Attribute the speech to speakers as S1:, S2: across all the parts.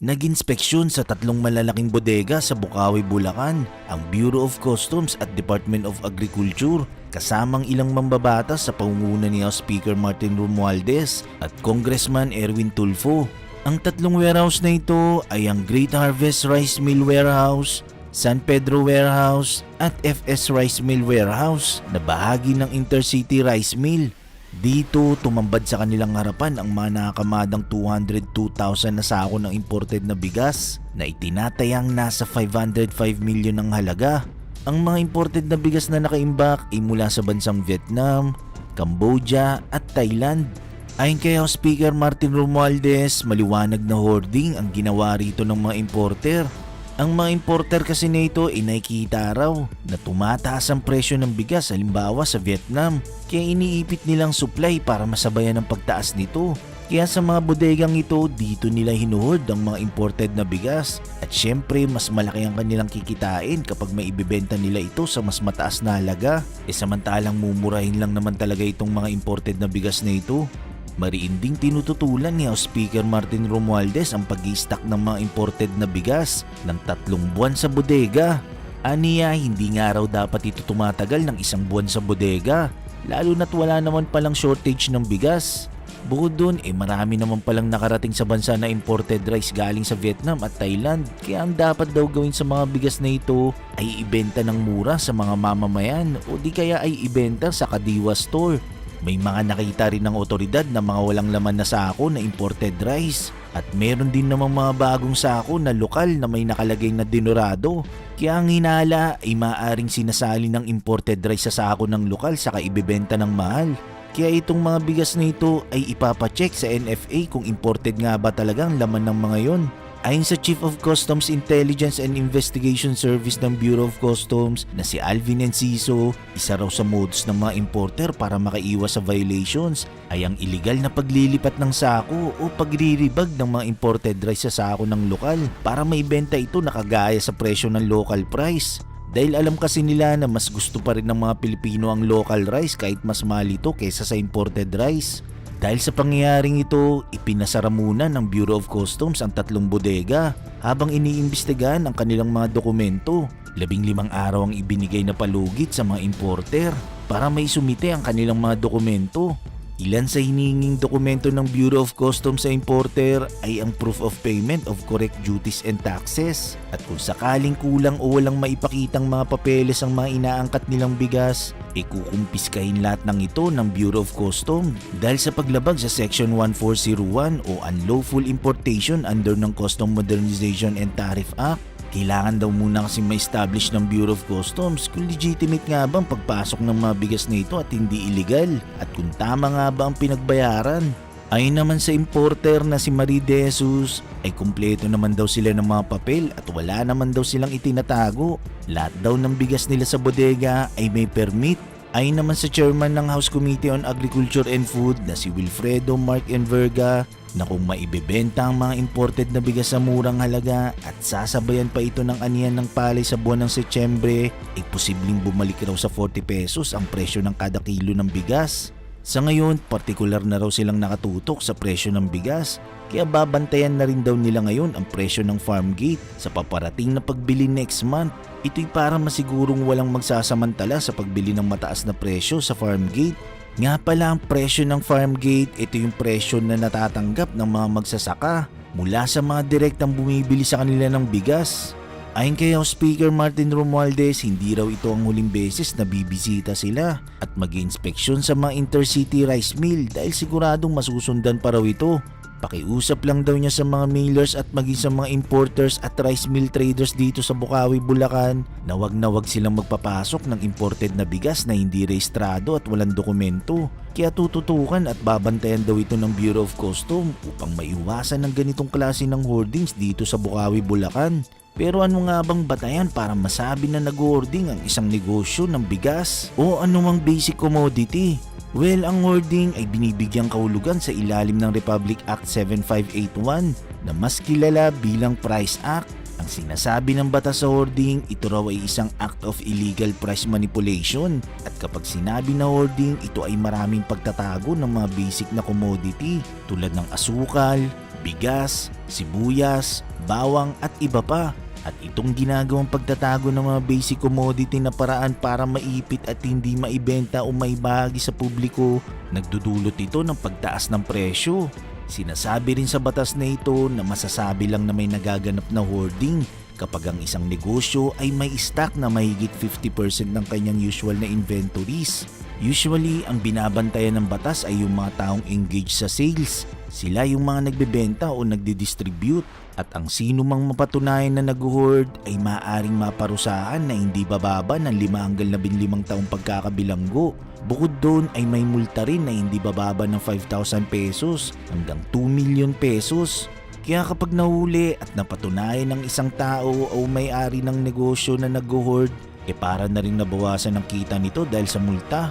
S1: Nag-inspeksyon sa tatlong malalaking bodega sa Bukawi, Bulacan ang Bureau of Customs at Department of Agriculture kasamang ilang mambabatas sa pangunguna ni House Speaker Martin Romualdez at Congressman Erwin Tulfo. Ang tatlong warehouse na ito ay ang Great Harvest Rice Mill Warehouse, San Pedro Warehouse at FS Rice Mill Warehouse na bahagi ng Intercity Rice Mill. Dito tumambad sa kanilang harapan ang mga nakakamadang 202,000 na sako ng imported na bigas na itinatayang nasa 505 million ang halaga. Ang mga imported na bigas na nakaimbak ay mula sa bansang Vietnam, Cambodia at Thailand. Ayon kay House Speaker Martin Romualdez, maliwanag na hoarding ang ginawa rito ng mga importer. Ang mga importer kasi nito ay nakikita raw na tumataas ang presyo ng bigas halimbawa sa Vietnam kaya iniipit nilang supply para masabayan ang pagtaas nito. Kaya sa mga bodegang ito, dito nila hinuhold ang mga imported na bigas at syempre mas malaki ang kanilang kikitain kapag may ibibenta nila ito sa mas mataas na halaga. Samantalang mumurahin lang naman talaga itong mga imported na bigas na ito. Mariinding tinututulan ni House Speaker Martin Romualdez ang pag-i-stock ng mga imported na bigas ng 3 buwan sa bodega. Aniya, hindi nga raw dapat ito tumatagal ng 1 buwan sa bodega, lalo na't wala naman palang shortage ng bigas. Bukod dun, marami naman palang nakarating sa bansa na imported rice galing sa Vietnam at Thailand, kaya ang dapat daw gawin sa mga bigas na ito ay ibenta ng mura sa mga mamamayan o di kaya ay ibenta sa Kadiwa Store. May mga nakita rin ng otoridad na mga walang laman na sako na imported rice at meron din namang mga bagong sako na lokal na may nakalagay na dinurado. Kaya ang hinala ay maaaring sinasali ng imported rice sa sako ng lokal saka ibebenta ng mahal. Kaya itong mga bigas na ito ay ipapacheck sa NFA kung imported nga ba talagang laman ng mga yon. Ayon sa Chief of Customs Intelligence and Investigation Service ng Bureau of Customs na si Alvin Enciso, isa raw sa modus ng mga importer para makaiwas sa violations ay ang iligal na paglilipat ng sako o pagriribag ng mga imported rice sa sako ng lokal para maibenta ito na kagaya sa presyo ng local price. Dahil alam kasi nila na mas gusto pa rin ng mga Pilipino ang local rice kahit mas mahal ito kaysa sa imported rice. Dahil sa pangyayaring ito, ipinasara muna ng Bureau of Customs ang 3 bodega habang iniimbestigahan ang kanilang mga dokumento. 15 araw ang ibinigay na palugit sa mga importer para may sumite ang kanilang mga dokumento. Ilan sa hinihinging dokumento ng Bureau of Customs sa importer ay ang proof of payment of correct duties and taxes. At kung sakaling kulang o walang maipakitang mga papeles ang mga inaangkat nilang bigas, kukumpiskahin lahat ng ito ng Bureau of Customs dahil sa paglabag sa Section 1401 o Unlawful Importation under ng Custom Modernization and Tariff Act. Kailangan daw muna kasi ma-establish ng Bureau of Customs kung legitimate nga ba ang pagpasok ng mga bigas na ito at hindi illegal at kung tama nga ba ang pinagbayaran. Ayon naman sa importer na si Marie De Jesus ay kumpleto naman daw sila ng mga papel at wala naman daw silang itinatago. Lahat daw ng bigas nila sa bodega ay may permit. Ayon naman sa chairman ng House Committee on Agriculture and Food na si Wilfredo Mark Enverga na kung maibebenta ang mga imported na bigas sa murang halaga at sasabayan pa ito ng anihan ng palay sa buwan ng Setyembre, ay posibleng bumalik raw sa 40 pesos ang presyo ng kada kilo ng bigas. Sa ngayon, partikular na raw silang nakatutok sa presyo ng bigas, kaya babantayan na rin daw nila ngayon ang presyo ng farm gate sa paparating na pagbili next month. Ito'y para masigurong walang magsasamantala sa pagbili ng mataas na presyo sa farm gate. Nga pala ang presyo ng farm gate, ito yung presyo na natatanggap ng mga magsasaka mula sa mga direktang bumibili sa kanila ng bigas. Ayon kay House Speaker Martin Romualdez, hindi raw ito ang huling beses na bibisita sila at mag-inspeksyon sa mga Intercity Rice Mill dahil siguradong masusundan pa raw ito. Pakiusap lang daw niya sa mga millers at maging sa mga importers at rice mill traders dito sa Bukawi, Bulacan na wag silang magpapasok ng imported na bigas na hindi rehistrado at walang dokumento. Kaya tututukan at babantayan daw ito ng Bureau of Customs upang maiwasan ng ganitong klase ng hoardings dito sa Bukawi, Bulacan. Pero ano nga bang batayan para masabi na nag-hoarding ang isang negosyo ng bigas o anumang basic commodity? Well, ang hoarding ay binibigyang kahulugan sa ilalim ng Republic Act 7581 na mas kilala bilang Price Act. Ang sinasabi ng batas sa hoarding, ito raw ay isang act of illegal price manipulation at kapag sinabi na hoarding, ito ay maraming pagtatago ng mga basic na commodity tulad ng asukal, bigas, sibuyas, bawang at iba pa. At itong ginagawang pagtatago ng mga basic commodity na paraan para maipit at hindi maibenta o maibahagi sa publiko, nagdudulot ito ng pagtaas ng presyo. Sinasabi rin sa batas na ito na masasabi lang na may nagaganap na hoarding kapag ang isang negosyo ay may stock na mahigit 50% ng kanyang usual na inventories. Usually, ang binabantayan ng batas ay yung mga taong engaged sa sales. Sila yung mga nagbebenta o nagdi-distribute. At ang sino mang mapatunayan na nag-hoard ay maaaring maparusahan na hindi bababa ng 5 hanggang 15 taong pagkakabilanggo. Bukod doon ay may multa rin na hindi bababa ng 5,000 pesos hanggang 2 million pesos. Kaya kapag nahuli at napatunayan ng isang tao o may-ari ng negosyo na nag-hoard, para na rin nabawasan ang kita nito dahil sa multa.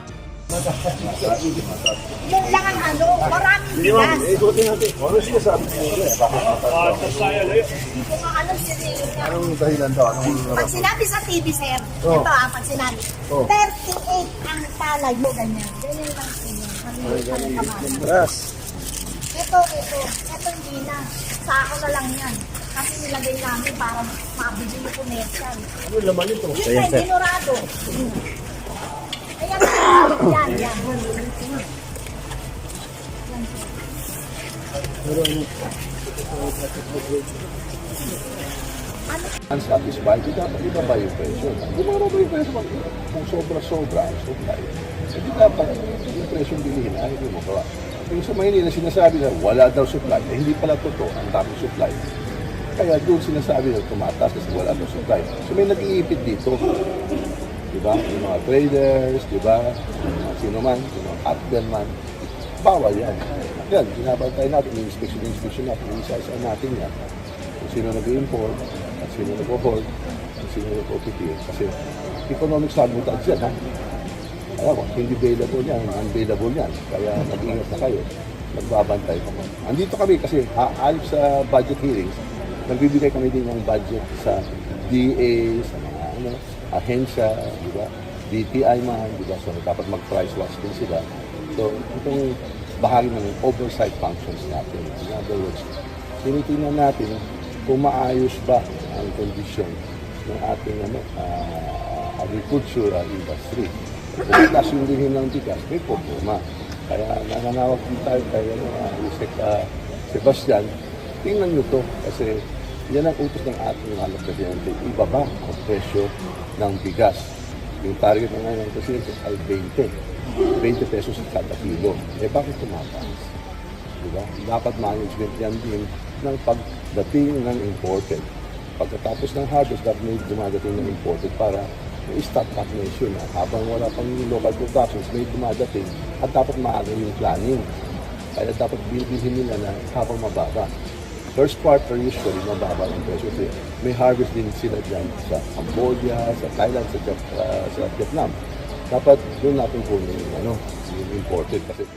S2: Yung lang ang maraming bigas.
S3: Ikutin natin. Ano sinasabi niyo?
S2: Kung ano sinasabi.
S3: Anong dahilan daw?
S2: Pag sinabi sa TV, sir,
S3: Oh.
S2: ito pag sinabi, 38 ang palay mo, ganyan. Ganyan lang sa'yo.
S3: Yes.
S2: Ito hindi na. Sa ako na lang yan. Kasi nilagay namin para mabili yung commercial.
S3: Ano laman ito?
S2: Yun na, dinurado. Ayan, yan.
S3: Unsatisfied, dapat ibaba yung presyo. Bumaba yung presyo. Kung sobra-sobra ang supply, hindi dapat yung presyo bilihin ay hindi mo gawa. Yung sa Maynila sinasabi na wala daw supply, hindi pala totoo, ang daming supply. Kaya doon sinasabi na tumataas kasi wala daw supply. So may nag-iipit dito. Diba? Yung mga traders, diba? Sino man, yung mga captain man, bawal yan. Yan, binabantay natin, yung inspection natin, yung isa-isa natin yan. Kung sino nag-import, at sino nag-hold, at sino nag-OPT. Kasi economic sabotage yan, ha? Alam mo, hindi available yan, unavailable yan. Kaya mag-ingat na kayo, magbabantay pa mo. Andito kami kasi, aayos sa budget hearings, nagbibigay kami din ng budget sa DA, sa mga ahensya, di ba? DTI man, di ba? So, dapat mag-price watch din sila. So, itong bahagi ng oversight functions natin. In other words, tinitingnan natin kung maayos ba ang kondisyon ng ating agricultural industry. Kung mataas yung bilhin ng bigas, may problema. Kaya nananawag din tayo kay Sebastian, tingnan nyo to kasi yan ang utos ng ating mga presidente, ibaba ang presyo ng bigas. Yung target ng ngayon ng presidente ay 20 pesos kada kilo. Bakit tumataas? Diba? Dapat management yan din ng pagdating ng imported. Pagkatapos ng harvest, dapat may dumadating ng imported para may stop measure na habang wala pang local productions, may dumadating at dapat maaga yung planning. Kaya dapat bilhin nila na habang mababa. First quarter usually mababa ang presyo kasi may harvest din sila dyan sa Cambodia, sa Thailand, sa Vietnam. Dapat doon natin kunin yung imported kasi